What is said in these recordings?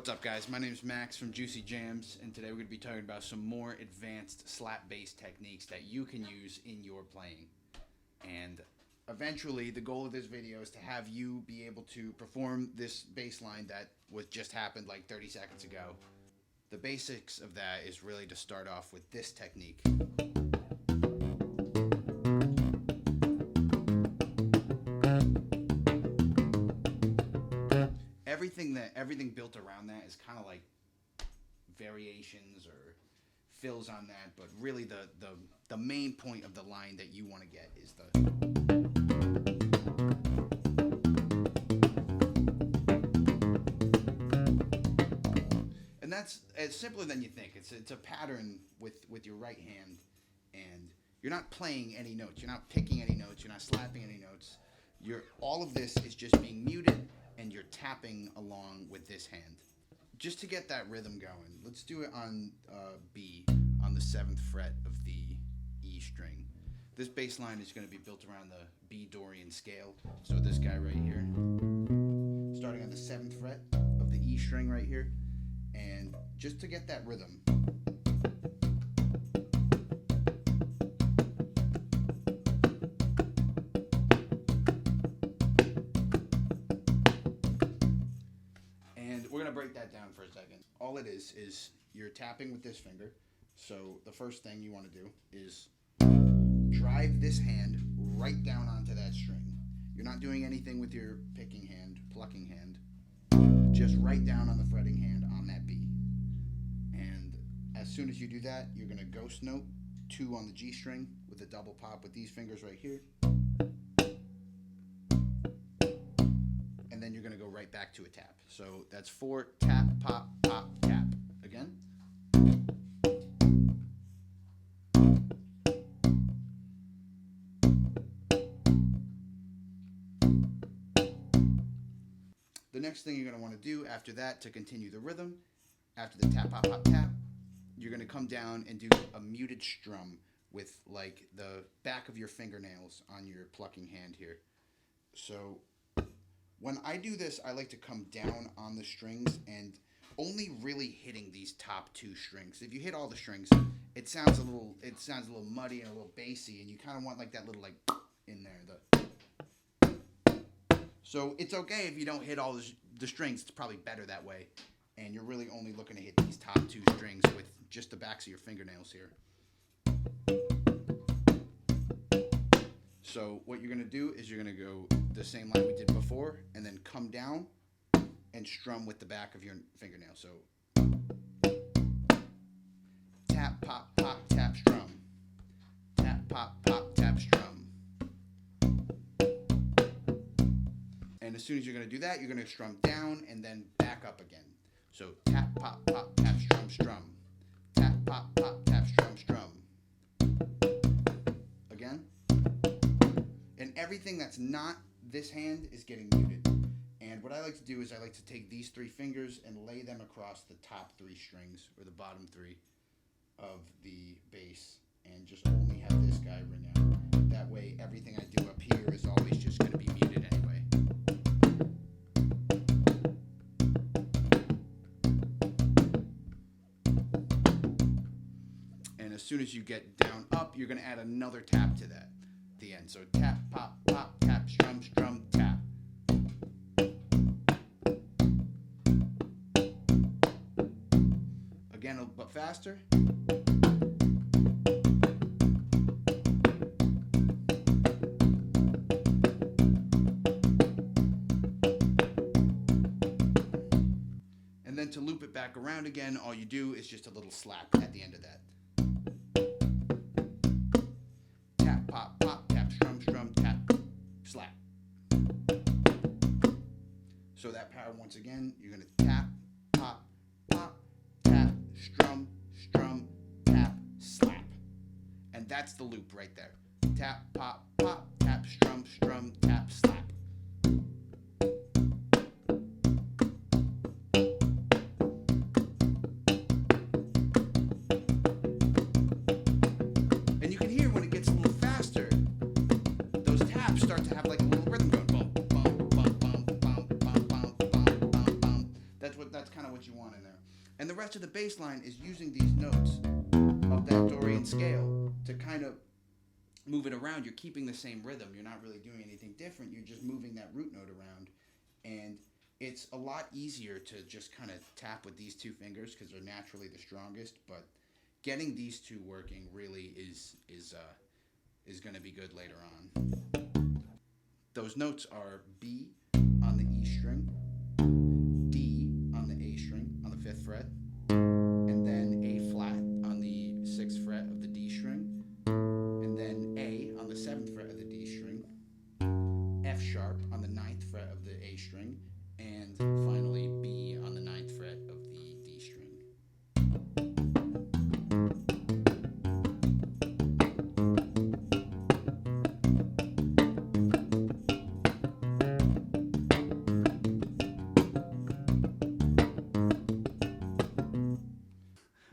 What's up, guys? My name is Max from Juicy Jams, and today we're going to be talking about some more advanced slap bass techniques that you can use in your playing. And eventually, the goal of this video is to have you be able to perform this bass line that just happened like 30 seconds ago. The basics of that is really to start off with this technique. Everything built around that is kind of like variations or fills on that, but really the main point of the line that you want to get is the. And that's simpler than you think. It's a pattern with your right hand, and you're not playing any notes. You're not picking any notes. You're not slapping any notes. All of this is just being muted, and you're tapping along with this hand. Just to get that rhythm going, let's do it on B, on the 7th fret of the E string. This bass line is going to be built around the B Dorian scale. So this guy right here, starting on the 7th fret of the E string right here, and just to get that rhythm. Break that down for a second. All it is you're tapping with this finger. So the first thing you want to do is drive this hand right down onto that string. You're not doing anything with your picking hand, plucking hand, just right down on the fretting hand on that B. And as soon as you do that, you're going to ghost note 2 on the G string with a double pop with these fingers right here. And then you're going to go right back to a tap. So that's 4, tap, pop, pop, tap. Again. The next thing you're going to want to do after that to continue the rhythm, after the tap, pop, pop, tap, you're going to come down and do a muted strum with like the back of your fingernails on your plucking hand here. So when I do this, I like to come down on the strings and only really hitting these top 2 strings. If you hit all the strings, it sounds a little muddy and a little bassy, and you kind of want like that little like in there. So it's okay if you don't hit all the strings. It's probably better that way, and you're really only looking to hit these top 2 strings with just the backs of your fingernails here. So what you're going to do is you're going to go the same line we did before and then come down and strum with the back of your fingernail. So tap, pop, pop, tap, strum. Tap, pop, pop, tap, strum. And as soon as you're going to do that, you're going to strum down and then back up again. So tap, pop, pop, tap, strum, strum. Tap, pop, pop, tap, strum, strum. Again. And everything that's not this hand is getting muted. And what I like to do is I like to take these 3 fingers and lay them across the top 3 strings, or the bottom 3 of the bass, and just only have this guy ring out. That way everything I do up here is always just going to be muted anyway. And as soon as you get down up, you're going to add another tap to that. The end. So tap, pop, pop, tap, strum, strum, tap. Again, but faster. And then to loop it back around again, all you do is just a little slap at the end of that. Tap, pop, pop. Strum, tap, slap. So that power, once again, you're going to tap, pop, pop, tap, strum, strum, tap, slap. And that's the loop right there. Tap, pop, pop, tap, strum, strum, tap, slap. And you can hear when it gets a little faster, start to have like a little rhythm going. Bum, bum, bum, bum, bum, bum, bum, bum, bum, bum. That's kind of what you want. rest of the bass line is using these notes of that Dorian scale to kind of move it around. You're keeping the same rhythm. You're not really doing anything different. You're just moving that root note around. And it's a lot easier to just kind of tap with these two fingers because they're naturally the strongest. But getting these two working really is going to be good later on. Those notes are B on the E string, D on the A string on the 5th fret, and then A flat on the 6th fret of the D string, and then A on the 7th fret of the D string, F sharp on the 9th fret of the A string, and finally B on the 9th fret of the D string.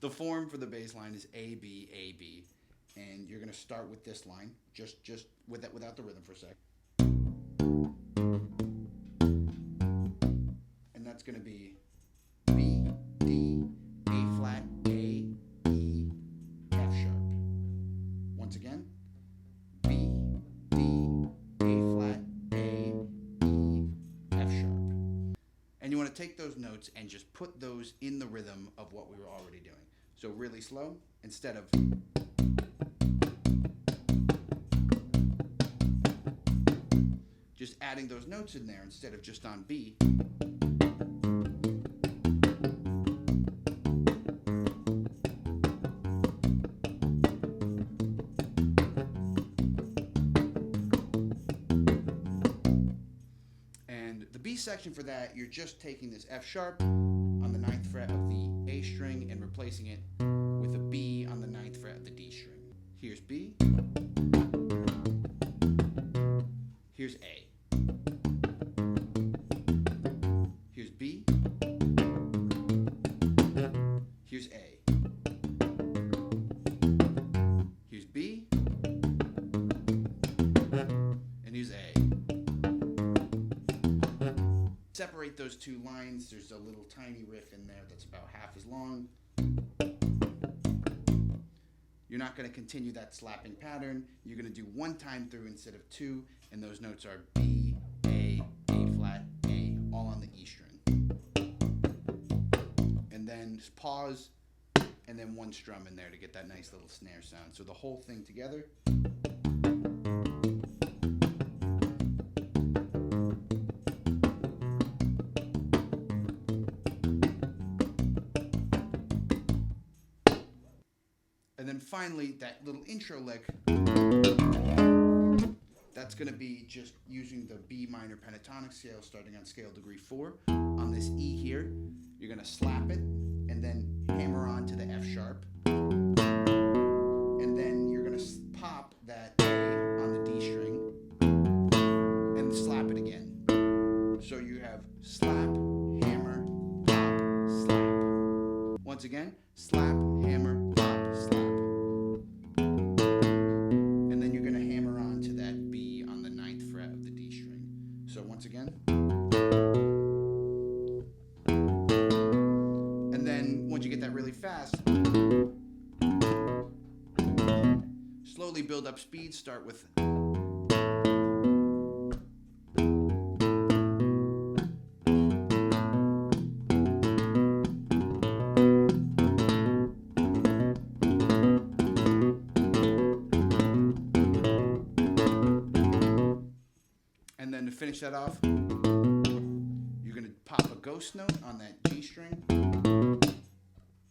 The form for the bass line is A, B, A, B, and you're going to start with this line, just with that, without the rhythm for a sec. And that's going to be B, D, A flat, A, E, F sharp. Once again, B, D, A flat, A, E, F sharp. And you want to take those notes and just put those in the rhythm of what we were already doing. So really slow, instead of just adding those notes in there instead of just on B. And the B section for that, you're just taking this F sharp on the 9th fret of the A string and replacing it with a B on the 9th fret of the D string. Here's B. Here's A. Here's B. Here's A. Here's B. And here's A. Separate those two lines. There's a little tiny riff in there that's about half as long. You're not going to continue that slapping pattern. You're going to do one time through instead of two, and those notes are B, A flat, A, all on the E string. And then just pause, and then one strum in there to get that nice little snare sound. So the whole thing together. And then finally, that little intro lick, that's going to be just using the B minor pentatonic scale starting on scale degree 4. On this E here, you're going to slap it and then hammer on to the F sharp. And then you're going to pop that A on the D string and slap it again. So you have slap, hammer, pop, slap. Once again, slap, hammer, pop, slap. And then you're going to hammer on to that B on the 9th fret of the D string. So once again. And then once you get that really fast, slowly build up speed. Start with to finish that off, you're going to pop a ghost note on that G string.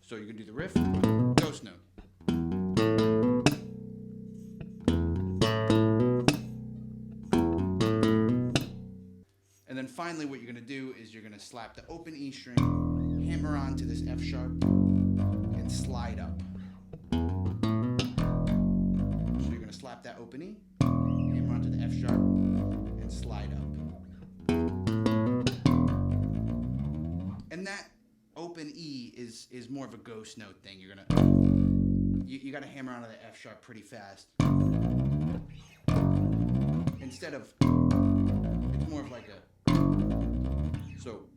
So you're going to do the riff, ghost note. And then finally what you're going to do is you're going to slap the open E string, hammer on to this F sharp, and slide up. So you're going to slap that open E, hammer onto the F sharp, and slide up. And that open E is more of a ghost note thing. You're gonna you got to hammer onto the F sharp pretty fast. Instead of, it's more of like a, so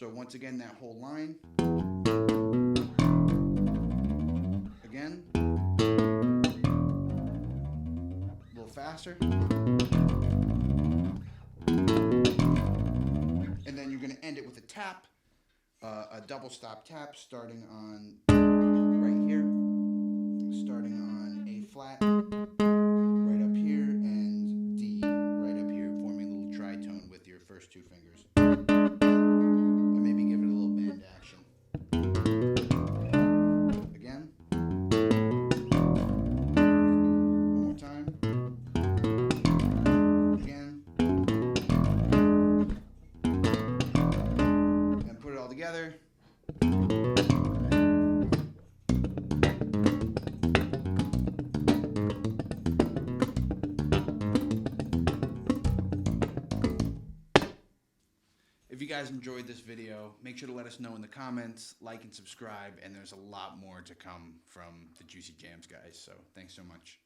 So once again, that whole line. Again. A little faster. And then you're going to end it with a tap, a double stop tap starting on right here, starting on A flat, right up here, and D right up here, forming a little tritone with your first two fingers. And maybe give it a little bend action. Again. One more time. Again. And put it all together. If you guys enjoyed this video, make sure to let us know in the comments, like and subscribe, and there's a lot more to come from the Juicy Jams guys, so thanks so much.